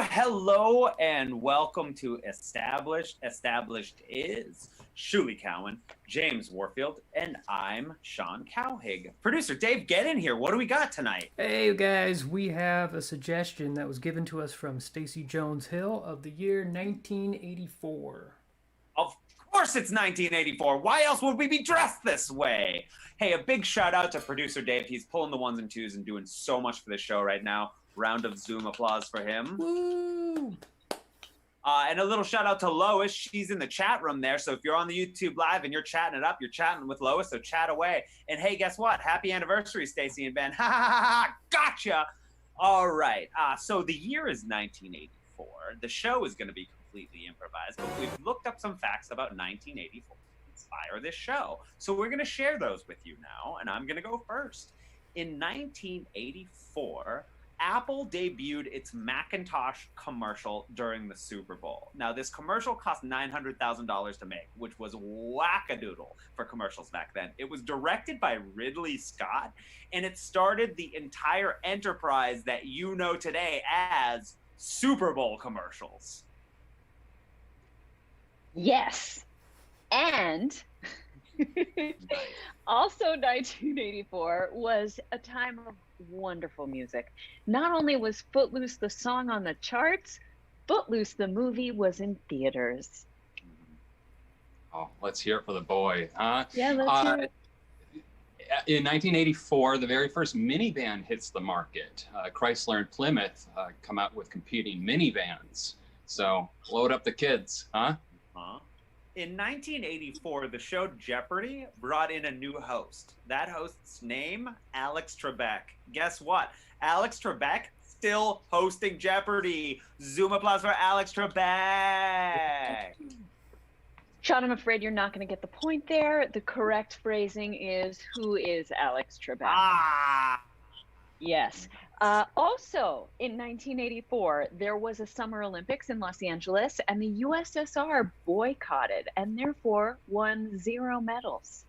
Hello and welcome to Established. Established is Shuli Cowan, James Warfield, and I'm Sean Cowhig. Producer Dave, get in here. What do we got tonight? Hey guys, we have a suggestion that was given to us from Stacy Jones Hill of the year 1984. Of course it's 1984. Why else would we be dressed this way? Hey, a big shout out to producer Dave. He's pulling the ones and twos and doing so much for the show right now. Round of Zoom applause for him. Woo! And a little shout out to Lois. She's in the chat room there. So if you're on the YouTube Live and you're chatting it up, you're chatting with Lois. So chat away. And hey, guess what? Happy anniversary, Stacy and Ben. Ha ha ha ha! Gotcha. All right. So the year is 1984. The show is going to be completely improvised, but we've looked up some facts about 1984 to inspire this show. So we're going to share those with you now, and I'm going to go first. In 1984, Apple debuted its Macintosh commercial during the Super Bowl. Now, this commercial cost $900,000 to make, which was wackadoodle for commercials back then. It was directed by Ridley Scott, and it started the entire enterprise that you know today as Super Bowl commercials. Yes. And also 1984 was a time of wonderful music. Not only was Footloose the song on the charts, Footloose the movie was in theaters. Oh, let's hear it for the boy, huh? Yeah, let's hear it. In 1984, the very first minivan hits the market. Chrysler and Plymouth come out with competing minivans. So load up the kids, huh? In 1984, the show Jeopardy brought in a new host. That host's name, Alex Trebek. Guess what? Alex Trebek still hosting Jeopardy. Zoom applause for Alex Trebek. Sean, I'm afraid you're not going to get the point there. The correct phrasing is, who is Alex Trebek? Yes. Also, in 1984, there was a Summer Olympics in Los Angeles, and the USSR boycotted and therefore won 0 medals.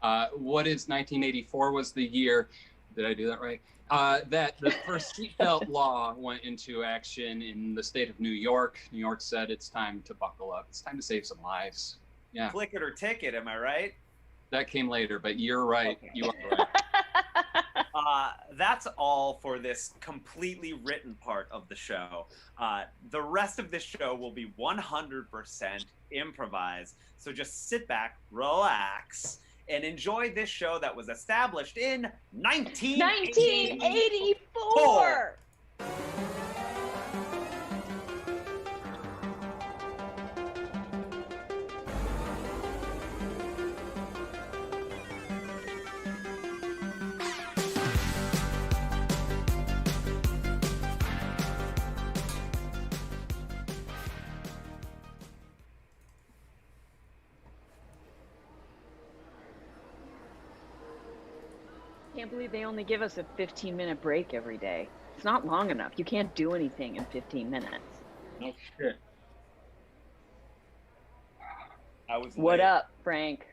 What is 1984 was the year, did I do that right? That the first seatbelt law went into action in the state of New York. New York said it's time to buckle up. It's time to save some lives. Yeah. Click it or ticket, am I right? That came later, but you're right. Okay. You are right. That's all for this completely written part of the show. The rest of this show will be 100% improvised. So just sit back, relax, and enjoy this show that was established in 1984. Can't believe they only give us a 15-minute break every day. It's not long enough. You can't do anything in 15 minutes. No shit. What up, Frank?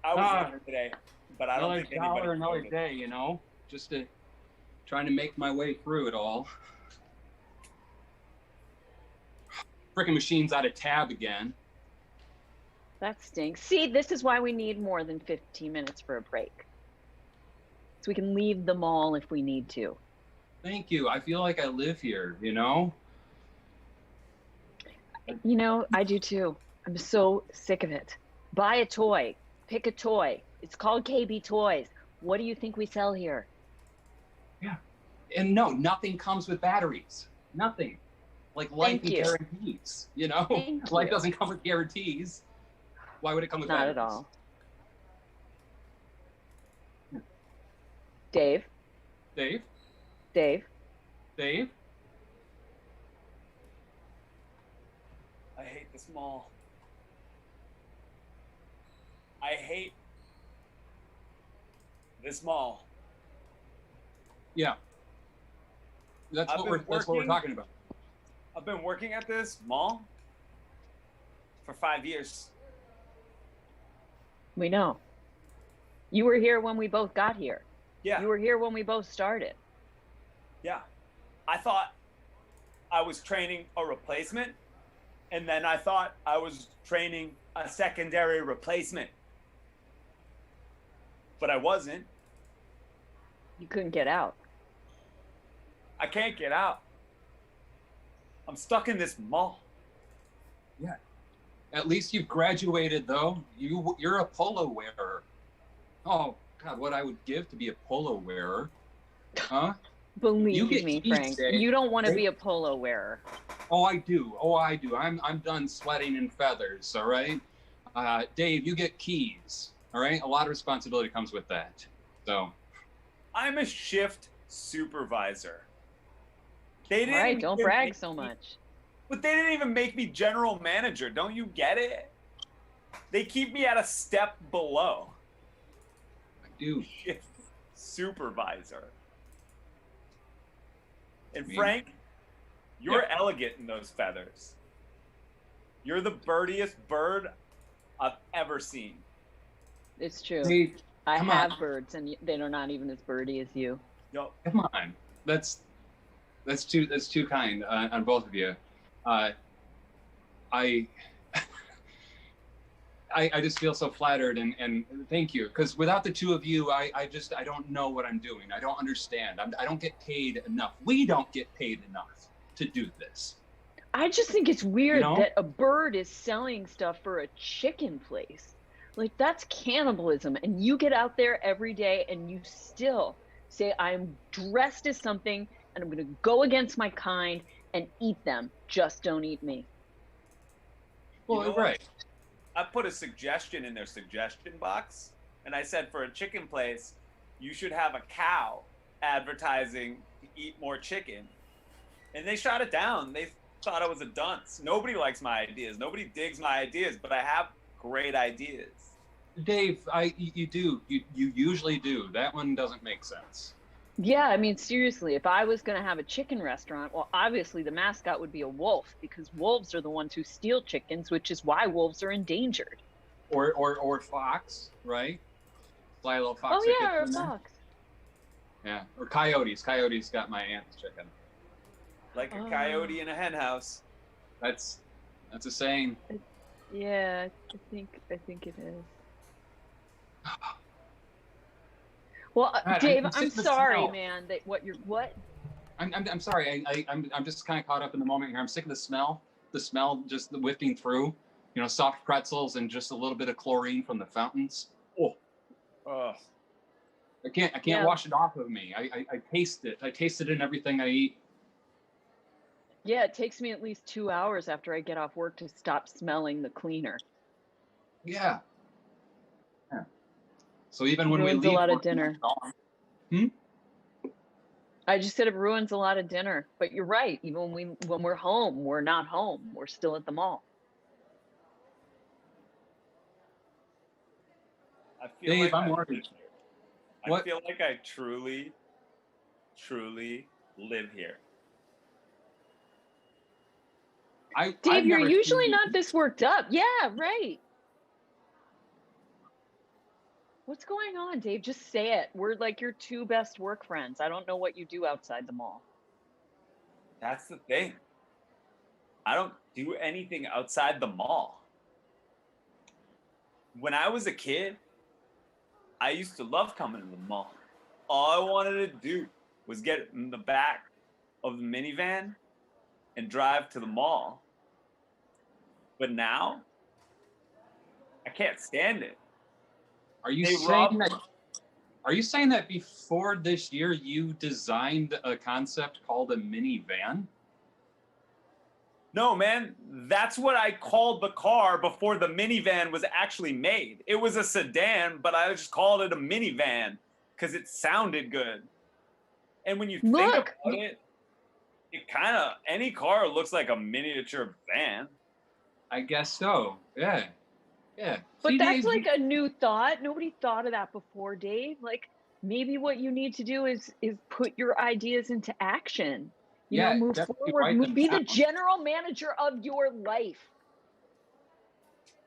I was late today, but I don't think anybody. Another day, you know, just trying to make my way through it all. Frickin' machine's out of tab again. That stinks. See, this is why we need more than 15 minutes for a break. So we can leave the mall if we need to. Thank you. I feel like I live here, you know? You know, I do too. I'm so sick of it. Buy a toy. Pick a toy. It's called KB Toys. What do you think we sell here? Yeah. And no, nothing comes with batteries. Nothing. Like life and guarantees, you know? Life doesn't come with guarantees. Why would it come with batteries? Not at all. Dave? Dave? Dave? Dave? I hate this mall. I hate this mall. Yeah. That's what we're talking about. I've been working at this mall for 5 years. We know. You were here when we both got here. Yeah. You were here when we both started. Yeah. I thought I was training a replacement, and then I thought I was training a secondary replacement. But I wasn't. You couldn't get out. I can't get out. I'm stuck in this mall. Yeah. At least you've graduated, though. You're a polo wearer. Oh God, what I would give to be a polo wearer, huh? Believe get me, teased, Frank, Dave. you don't want to be a polo wearer. Oh, I do. Oh, I do. I'm done sweating in feathers. All right, Dave, you get keys. All right, a lot of responsibility comes with that. So, I'm a shift supervisor. All right, don't brag so much. But they didn't even make me general manager. Don't you get it? They keep me at a step below. I do. Shift supervisor. And mean- Frank, you're elegant in those feathers. You're the birdiest bird I've ever seen. It's true. Dave, I come have on. birds, and they're not even as birdy as you. Yo, Come on. That's too kind on both of you. I I just feel so flattered and thank you, because without the two of you, I don't know what I'm doing. I don't understand. I don't get paid enough. We don't get paid enough to do this. I just think it's weird You know? that a bird is selling stuff for a chicken place. Like, that's cannibalism. And you get out there every day and you still say, I'm dressed as something and I'm going to go against my kind and eat them. Just don't eat me. Well, You know what? right. I put a suggestion in their suggestion box, and I said for a chicken place, you should have a cow advertising to eat more chicken. And they shot it down. They thought I was a dunce. Nobody likes my ideas. Nobody digs my ideas, but I have great ideas. Dave, you usually do. That one doesn't make sense. Yeah, I mean, seriously, if I was going to have a chicken restaurant, well, obviously the mascot would be a wolf, because wolves are the ones who steal chickens, which is why wolves are endangered. Or fox, right? Fly a little fox. Oh, yeah, tickets or a in there. fox. Yeah, or coyotes. Coyotes got my aunt's chicken. Like a Oh. coyote in a hen house. That's a saying. Yeah, I think it is. Well, God, Dave, I'm sick I'm of the sorry, smell. man, that what? I'm sorry. I'm just kind of caught up in the moment here. I'm sick of the smell. The smell just whiffing through. You know, soft pretzels and just a little bit of chlorine from the fountains. Oh, Ugh. Yeah. I can't wash it off of me. I taste it. I taste it in everything I eat. Yeah, it takes me at least 2 hours after I get off work to stop smelling the cleaner. Yeah. Yeah. So even when we Ruins leave, a lot of work, dinner. I just said it ruins a lot of dinner. But you're right. Even when we're home, we're not home. We're still at the mall. I feel Dave, like I'm I worried. live here. I What? feel like I truly live here. I've Dave, you're never usually seen- not this worked up. Yeah, right. What's going on, Dave? Just say it. We're like your two best work friends. I don't know what you do outside the mall. That's the thing. I don't do anything outside the mall. When I was a kid, I used to love coming to the mall. All I wanted to do was get in the back of the minivan and drive to the mall. But now, I can't stand it. Are you They saying robbed- that? Are you saying that before this year you designed a concept called a minivan? No, man, that's what I called the car before the minivan was actually made. It was a sedan, but I just called it a minivan because it sounded good. And when you think Look! about it, it kind of, any car looks like a miniature van. I guess so. Yeah. Yeah. But See, that's Dave, like a new thought. Nobody thought of that before, Dave. Like, maybe what you need to do is put your ideas into action. You Yeah, know, move definitely forward. write them Be the down. general manager of your life.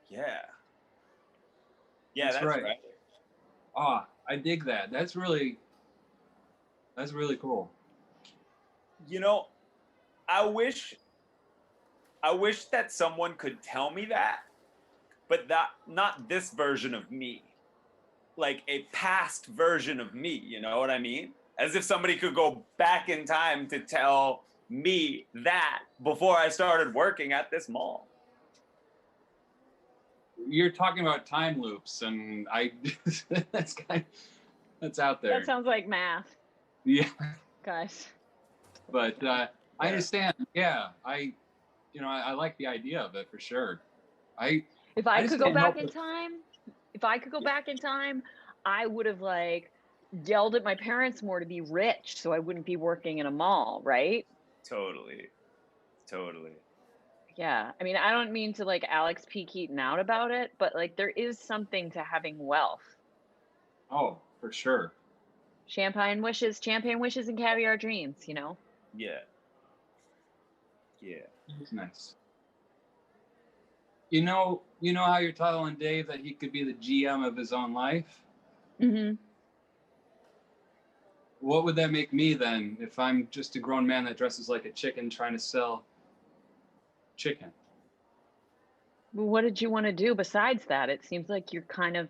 Yeah. Yeah, That's that's right. right. Ah, I dig that. That's really cool. You know, I wish that someone could tell me that, but not this version of me. Like a past version of me, you know what I mean? As if somebody could go back in time to tell me that before I started working at this mall. You're talking about time loops, and that's out there. That sounds like math, Yeah, guys. but I understand. Yeah, I like the idea of it for sure. If I just could go can't help back in it. time, I would have like yelled at my parents more to be rich so I wouldn't be working in a mall, right? Totally. Yeah. I mean, I don't mean to like Alex P. Keaton out about it, but like there is something to having wealth. Oh, for sure. Champagne wishes, and caviar dreams, you know? Yeah. It's nice. You know how you're telling Dave that he could be the GM of his own life? Mm-hmm. What would that make me then if I'm just a grown man that dresses like a chicken trying to sell chicken? Well, what did you want to do besides that? It seems like you're kind of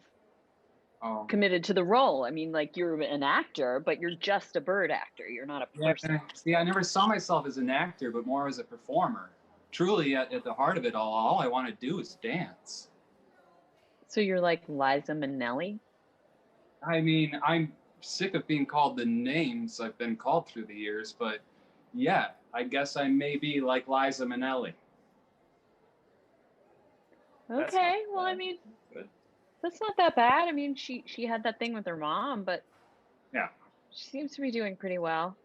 Oh, committed to the role. I mean, like you're an actor, but you're just a bird actor. You're not a person. see, I never saw myself as an actor, but more as a performer. Truly, at the heart of it all I want to do is dance. So you're like Liza Minnelli? I mean, I'm sick of being called the names I've been called through the years, but yeah, I guess I may be like Liza Minnelli. Okay, well, I mean, that's not that bad. I mean, she had that thing with her mom, but Yeah, she seems to be doing pretty well.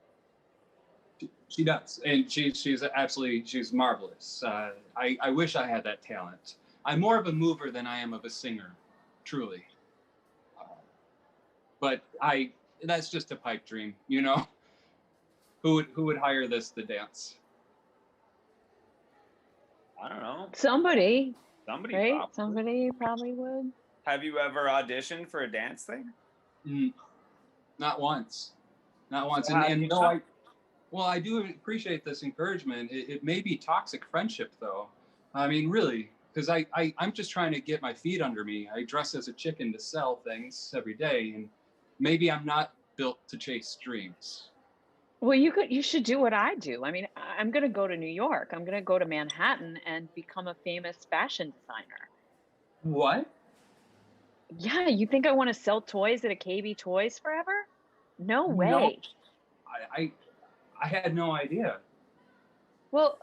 she does, and she's marvelous. I wish I had that talent. I'm more of a mover than I am of a singer, truly. But that's just a pipe dream, you know. Who would hire this to dance? I don't know. Somebody, right? Probably. Somebody probably would. Have you ever auditioned for a dance thing? Not once. So I do appreciate this encouragement. It may be toxic friendship, though. I mean, really, because I'm just trying to get my feet under me. I dress as a chicken to sell things every day, and maybe I'm not built to chase dreams. Well, you should do what I do. I mean, I'm going to go to New York. I'm going to go to Manhattan and become a famous fashion designer. What? Yeah, you think I want to sell toys at a KB Toys forever? No way. No. I had no idea. Well,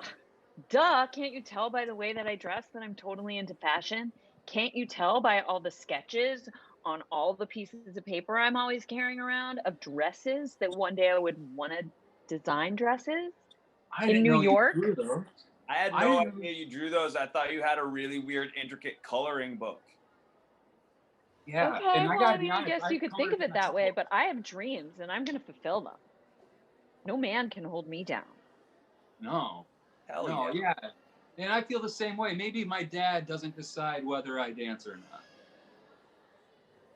duh, can't you tell by the way that I dress that I'm totally into fashion? Can't you tell by all the sketches on all the pieces of paper I'm always carrying around of dresses that one day I would want to design dresses in New York? You drew those. I had no idea you drew those. I thought you had a really weird, intricate coloring book. Yeah. Okay, and well, I mean, I guess you could think of it that way, but I have dreams and I'm going to fulfill them. No man can hold me down. No. Hell No, yeah. yeah. And I feel the same way. Maybe my dad doesn't decide whether I dance or not.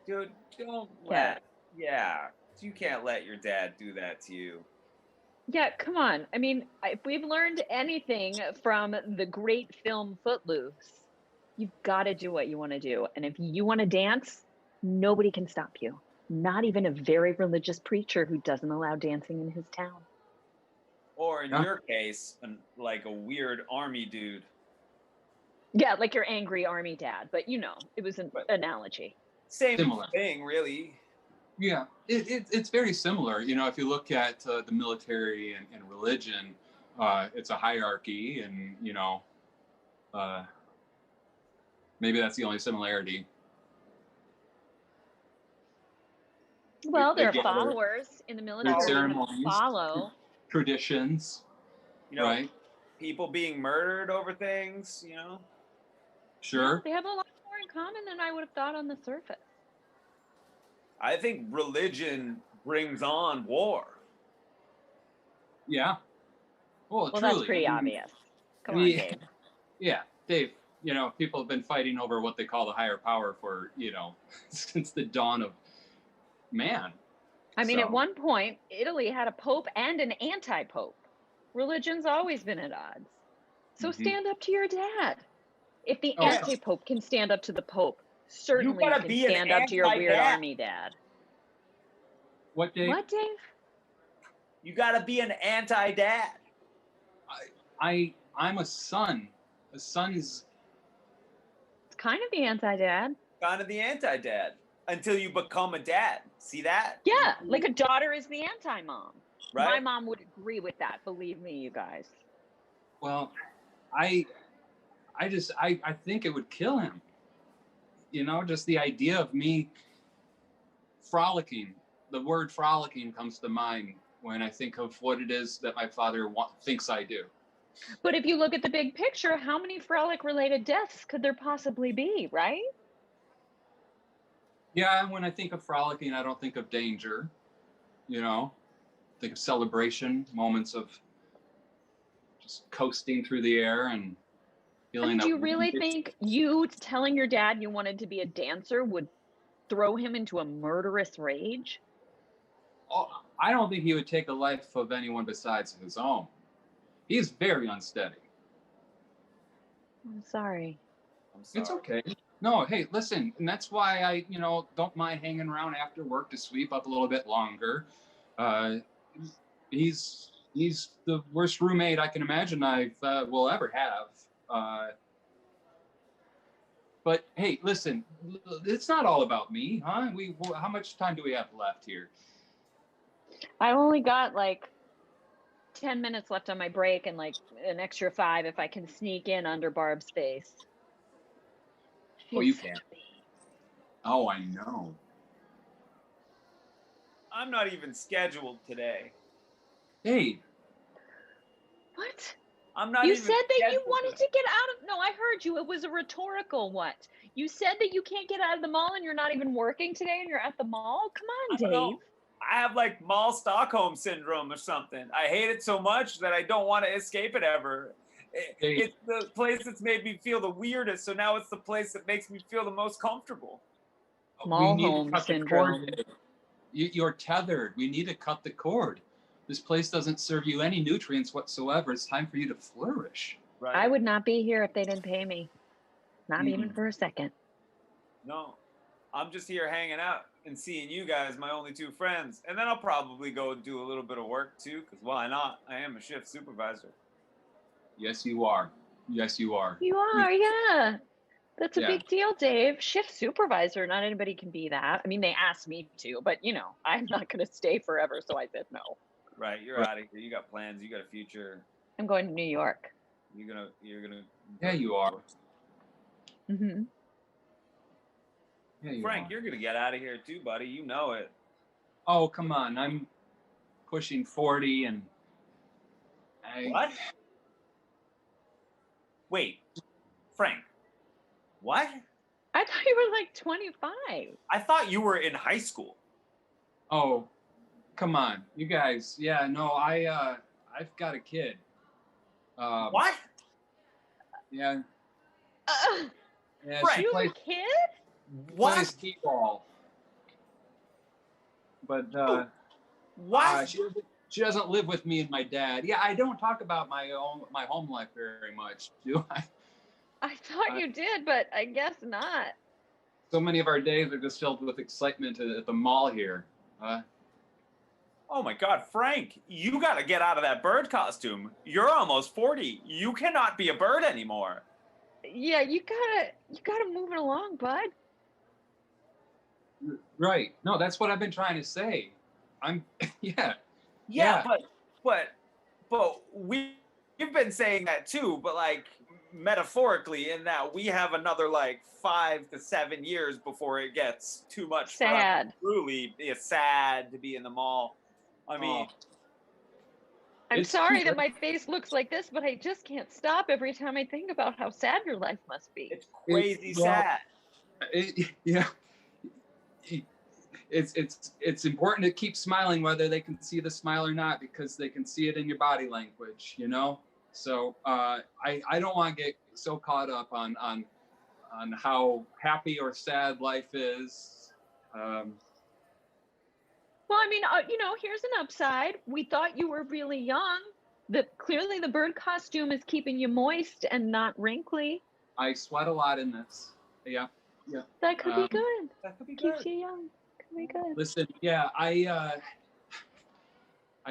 Dude, don't let. Yeah. You can't let your dad do that to you. Yeah, come on. I mean, if we've learned anything from the great film Footloose, you've got to do what you want to do. And if you want to dance, nobody can stop you. Not even a very religious preacher who doesn't allow dancing in his town. Or in your case, like a weird army dude. Yeah, like your angry army dad. But, you know, it was an analogy. Same Similar. thing, really. Yeah, it's very similar. You know, if you look at the military and religion, it's a hierarchy, and you know, maybe that's the only similarity. Well, there are followers in the military who follow traditions, you know, right? People being murdered over things, you know. Sure. They have a lot more in common than I would have thought on the surface. I think religion brings on war. Yeah. Well, truly, that's pretty obvious. Come on, Dave. Yeah, Dave. You know, people have been fighting over what they call the higher power for, you know, since the dawn of man. I mean, at one point, Italy had a pope and an anti-pope. Religion's always been at odds. So Mhm. stand up to your dad. If the Oh, anti-pope can stand up to the pope, You certainly you gotta can be an stand up to your weird anti-dad. army dad. what, Dave? What, Dave? You gotta be an anti-dad. I'm a son. A son's. It's kind of the anti-dad. Kind of the anti-dad until you become a dad. See that? Yeah, like a daughter is the anti-mom. My Right? mom would agree with that. Believe me, you guys. Well, I think it would kill him. You know, just the idea of me frolicking. The word frolicking comes to mind when I think of what it is that my father thinks I do. But if you look at the big picture, how many frolic-related deaths could there possibly be, right? Yeah, when I think of frolicking, I don't think of danger. You know, think of celebration, moments of just coasting through the air and I feeling mean, that. do you really think you telling your dad you wanted to be a dancer would throw him into a murderous rage? Oh, I don't think he would take the life of anyone besides his own. He's very unsteady. I'm sorry. I'm sorry. It's okay. No, hey, listen, and that's why I, don't mind hanging around after work to sweep up a little bit longer. He's the worst roommate I can imagine I will ever have. But hey, listen, it's not all about me, huh? How much time do we have left here? I only got like 10 minutes left on my break and like an extra 5 if I can sneak in under Barb's face. Oh, you She's can. such a bee. Oh, I know. I'm not even scheduled today. Hey, What? I'm not You even said that you scheduled wanted today. to get out of. No, I heard you. It was a rhetorical what? You said that you can't get out of the mall and you're not even working today and you're at the mall? Come on, I don't know. Dave. I have like mall Stockholm syndrome or something. I hate it so much that I don't want to escape it ever. Hey. It's the place that's made me feel the weirdest, so now it's the place that makes me feel the most comfortable. Mall we need home to cut syndrome. the cord. You're tethered. We need to cut the cord. This place doesn't serve you any nutrients whatsoever. It's time for you to flourish. Right? I would not be here if they didn't pay me. Not even Mm-mm. for a second. No. I'm just here hanging out and seeing you guys, my only two friends. And then I'll probably go do a little bit of work too, because why not? I am a shift supervisor. Yes, you are. Yes, you are. You are, yeah. That's a Yeah. big deal, Dave. Shift supervisor. Not anybody can be that. I mean, they asked me to, but I'm not going to stay forever. So I said no. Right, you're Right. out of here. You got plans. You got a future. I'm going to New York. You're gonna. Yeah, you are. Mm-hmm. Yeah, you Frank, are. you're gonna get out of here too, buddy. You know it. Oh, come on. I'm pushing 40 and What? Wait, Frank. What? I thought you were like 25. I thought you were in high school. Oh, come on. You guys. Yeah, no, I've got a kid. What? Yeah. Yeah, Frank, she You plays have a kid? What? t-ball. But What? she doesn't live with me and my dad. Yeah, I don't talk about my home life very much, do I? I thought you did, but I guess not. So many of our days are just filled with excitement at the mall here. Oh my God, Frank, you gotta get out of that bird costume. You're almost 40. You cannot be a bird anymore. Yeah, you gotta move it along, bud. Right. No, that's what I've been trying to say. I'm yeah. Yeah, but we've been saying that too, but like metaphorically in that we have another like 5 to 7 years before it gets too much for us. Sad. Truly, it's sad to be in the mall. I mean, I'm It's sorry too that my face looks like this, but I just can't stop every time I think about how sad your life must be. it's crazy well, sad. yeah. It's important to keep smiling whether they can see the smile or not, because they can see it in your body language, So I don't want to get so caught up on how happy or sad life is. Well, I mean, here's an upside. We thought you were really young. Clearly the bird costume is keeping you moist and not wrinkly. I sweat a lot in this. Yeah, yeah. That could be good. That could be Keeps good. you young. Could be good. Listen, yeah, I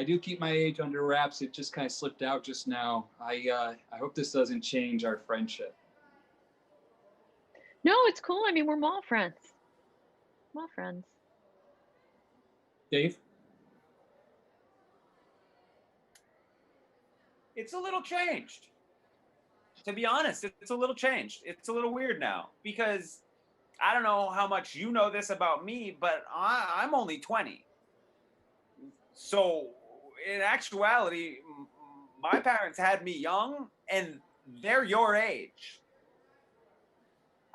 do keep my age under wraps. It just kind of slipped out just now. I hope this doesn't change our friendship. No, it's cool. I mean, we're mall friends. Mall friends. Dave? It's a little changed. To be honest, it's a little changed. It's a little weird now because I don't know how much you know this about me, but I'm only 20. So, in actuality, my parents had me young, and they're your age.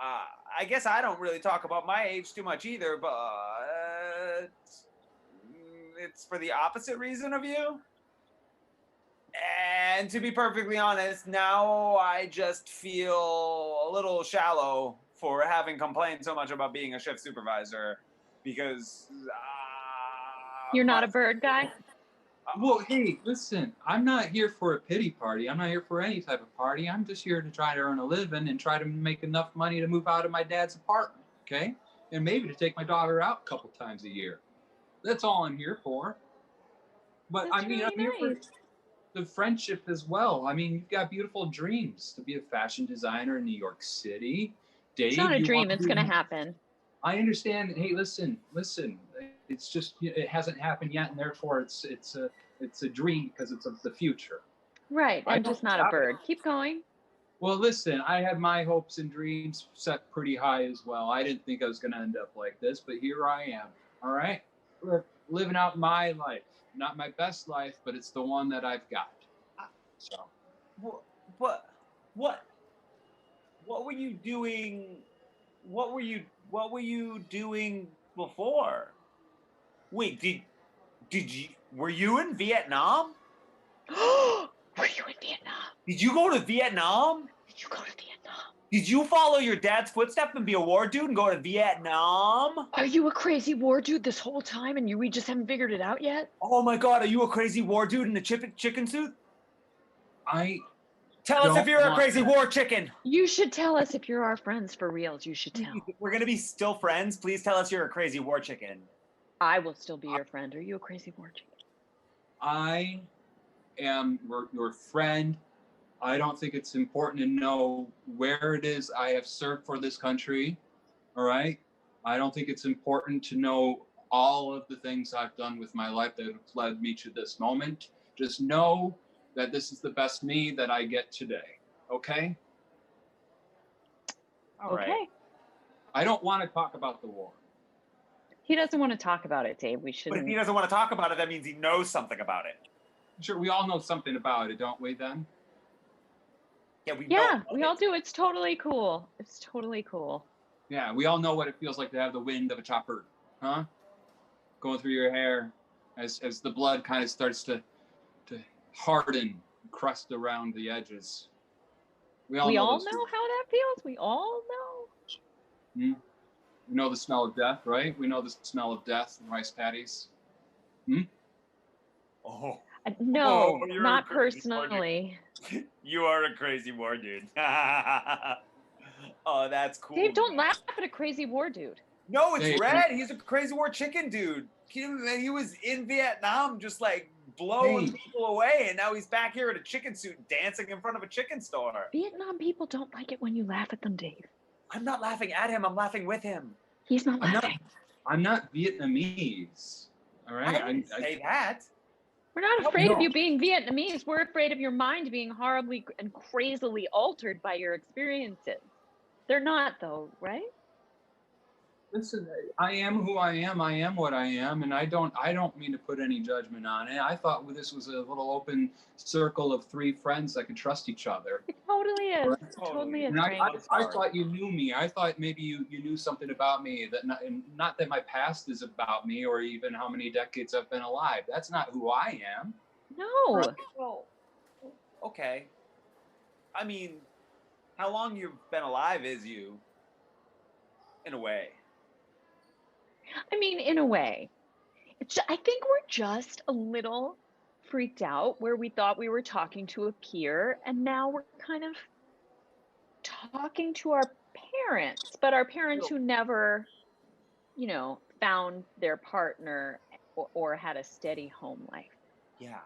I guess I don't really talk about my age too much either, but it's for the opposite reason of you. And to be perfectly honest, now I just feel a little shallow for having complained so much about being a shift supervisor because You're not a bird guy? Well, hey, listen, I'm not here for a pity party. I'm not here for any type of party. I'm just here to try to earn a living and try to make enough money to move out of my dad's apartment, okay? And maybe to take my daughter out a couple times a year. That's all I'm here for. But That's I mean, really I'm here for nice. the friendship as well. I mean, you've got beautiful dreams to be a fashion designer in New York City. Dave, It's not a you dream. want It's to- going to happen. I understand. Hey, listen. It's just it hasn't happened yet, and therefore it's a dream because it's of the future. Right. I I'm don't just not a doubt it. bird. Keep going. Well, listen, I had my hopes and dreams set pretty high as well. I didn't think I was going to end up like this, but here I am. All right, living out my life, not my best life, but it's the one that I've got. So, what were you doing? What were you doing before? Wait, were you in Vietnam? Were you in Vietnam? Did you go to Vietnam? Did you go to Vietnam? Did you follow your dad's footsteps and be a war dude and go to Vietnam? Are you a crazy war dude this whole time and we just haven't figured it out yet? Oh my god, are you a crazy war dude in a chicken suit? Tell us if you're a crazy war chicken. You should tell us if you're our friends for reals. You should tell. We're gonna be still friends. Please tell us you're a crazy war chicken. I will still be your friend. Are you a crazy war chicken? I am your friend. I don't think it's important to know where it is I have served for this country. All right. I don't think it's important to know all of the things I've done with my life that have led me to this moment. Just know that this is the best me that I get today. Okay? All right. Okay. I don't want to talk about the war. He doesn't want to talk about it, Dave. We But shouldn't. if he doesn't want to talk about it, that means he knows something about it. Sure, we all know something about it, don't we then? Yeah, we all do. It's totally cool. It's totally cool. Yeah, we all know what it feels like to have the wind of a chopper, huh? Going through your hair as the blood kind of starts to harden, crust around the edges. We all know how those that feels. We all know. We know the smell of death, right? We know the smell of death and rice patties. Oh. No, Oh, you're not a crazy personally. You are a crazy war dude. Oh, that's cool. Dave, don't laugh at a crazy war dude. No, it's Hey, Red. He's a crazy war chicken dude. He was in Vietnam just like blowing people away, and now he's back here in a chicken suit dancing in front of a chicken store. Vietnam people don't like it when you laugh at them, Dave. I'm not laughing at him. I'm laughing with him. He's not laughing. I'm not Vietnamese. All right. I didn't say that. We're not afraid of no. you being Vietnamese. We're afraid of your mind being horribly and crazily altered by your experiences. They're not, though, right? Listen, I am who I am. I am what I am, and I don't mean to put any judgment on it. I thought this was a little open circle of three friends that could trust each other. It totally is. Right. It totally is. And I Frank. thought you knew me. I thought maybe you knew something about me that not that my past is about me or even how many decades I've been alive. That's not who I am. No. Right. Well, okay. I mean, how long you've been alive is you, in a way. I mean, in a way. I think we're just a little freaked out where we thought we were talking to a peer, and now we're kind of talking to our parents, but our parents who never, found their partner or had a steady home life. Yeah.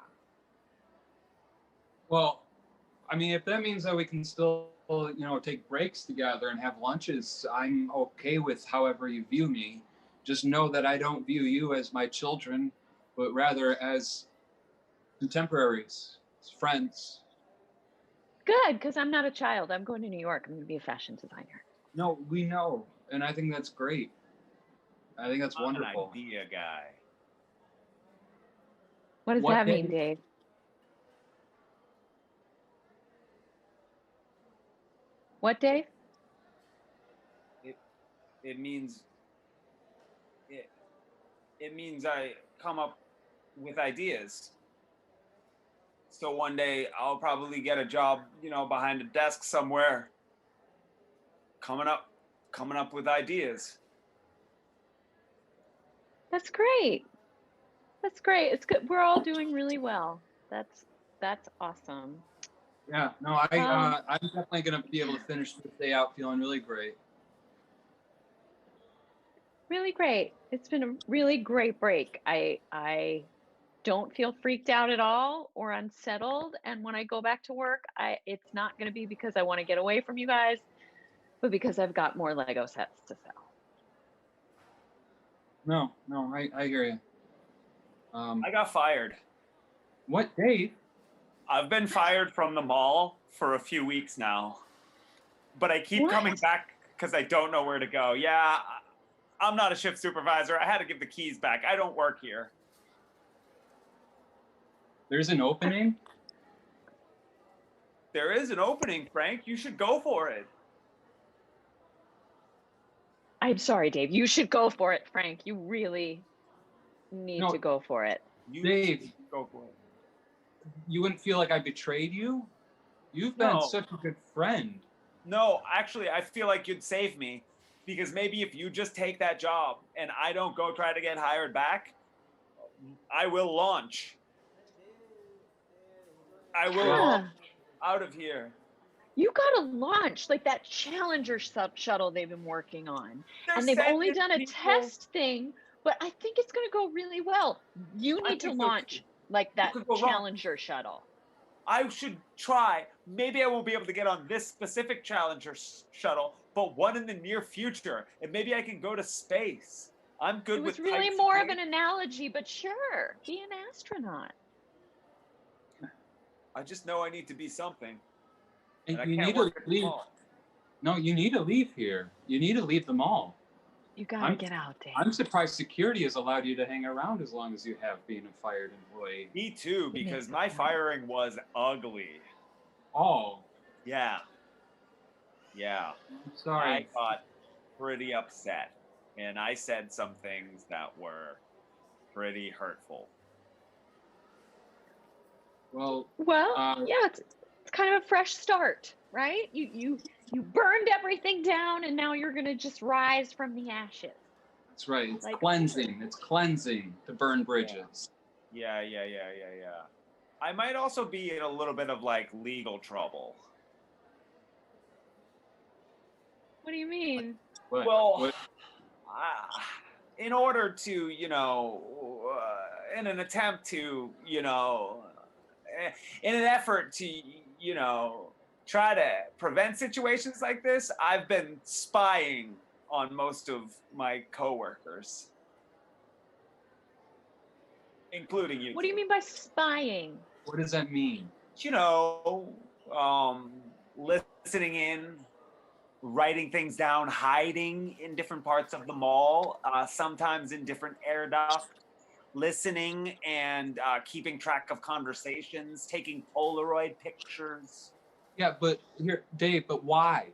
Well, I mean, if that means that we can still, take breaks together and have lunches, I'm okay with however you view me. Just know that I don't view you as my children, but rather as contemporaries, as friends. Good, because I'm not a child. I'm going to New York. I'm going to be a fashion designer. No, we know, and I think that's great. I think that's I'm wonderful. an idea guy. What does that mean, Dave? What, Dave? It means it means I come up with ideas. So one day I'll probably get a job, behind a desk somewhere, coming up with ideas. That's great. That's great. It's good. We're all doing really well. That's awesome. Yeah, no, I'm definitely gonna be able to finish this day out feeling really great. Really great. It's been a really great break. I don't feel freaked out at all or unsettled. And when I go back to work, it's not going to be because I want to get away from you guys, but because I've got more Lego sets to sell. No, I hear you. I got fired. What, Dave? I've been fired from the mall for a few weeks now, but I keep coming back because I don't know where to go. Yeah, I'm not a shift supervisor. I had to give the keys back. I don't work here. There's an opening? There is an opening, Frank. You should go for it. I'm sorry, Dave. You should go for it, Frank. You really need to go for it. Dave, go for it. You wouldn't feel like I betrayed you? You've been such a good friend. No, actually, I feel like you'd save me, because maybe if you just take that job and I don't go try to get hired back, I will launch. I will launch out of here. You got to launch like that Challenger shuttle they've been working on. And they've only done a test thing, but I think it's going to go really well. You need to launch like that Challenger shuttle. I should try. Maybe I won't be able to get on this specific Challenger shuttle, but one in the near future. And maybe I can go to space. I'm good with It was really more of an analogy, but sure, be an astronaut. I just know I need to be something. And you need to leave. No, you need to leave here. You need to leave the mall. You gotta get out, Dave. I'm surprised security has allowed you to hang around as long as you have, being a fired employee. Me too, because my firing was ugly. Oh. Yeah. Yeah. I'm sorry. I got pretty upset, and I said some things that were pretty hurtful. Well, yeah, it's kind of a fresh start, right? You burned everything down, and now you're gonna just rise from the ashes. That's right. It's cleansing. It's cleansing to burn bridges. Yeah. I might also be in a little bit of legal trouble. What do you mean? Well, in order to, in an attempt to, in an effort to, try to prevent situations like this, I've been spying on most of my coworkers, including you. What do you mean by spying? What does that mean? Listening in, writing things down, hiding in different parts of the mall, sometimes in different air ducts, listening and keeping track of conversations, taking Polaroid pictures. Yeah, but here, Dave, but why?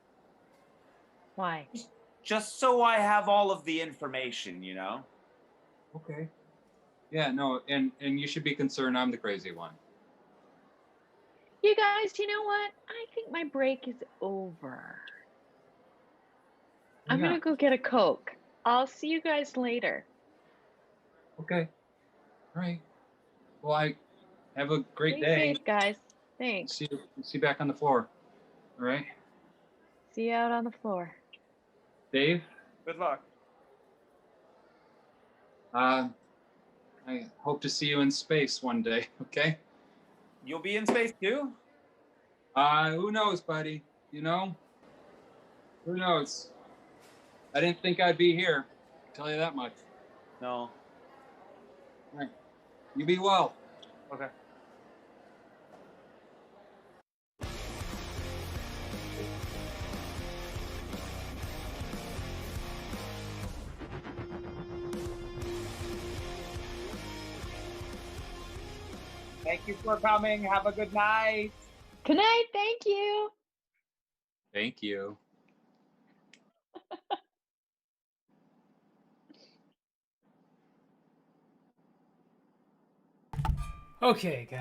Why? Just so I have all of the information, Okay. Yeah, no, and you should be concerned I'm the crazy one. You guys, you know what? I think my break is over. I'm going to go get a Coke. I'll see you guys later. Okay. All right. Well, Have a great Stay day. safe, guys. Thanks. See you back on the floor. All right, See you out on the floor. Dave. Good luck. I hope to see you in space one day. Okay. You'll be in space too? Who knows, buddy? You know, who knows? I didn't think I'd be here. I'll tell you that much. No. All right. You be well. Okay. Thank you for coming. Have a good night. Good night. Thank you. Thank you. Okay, guys.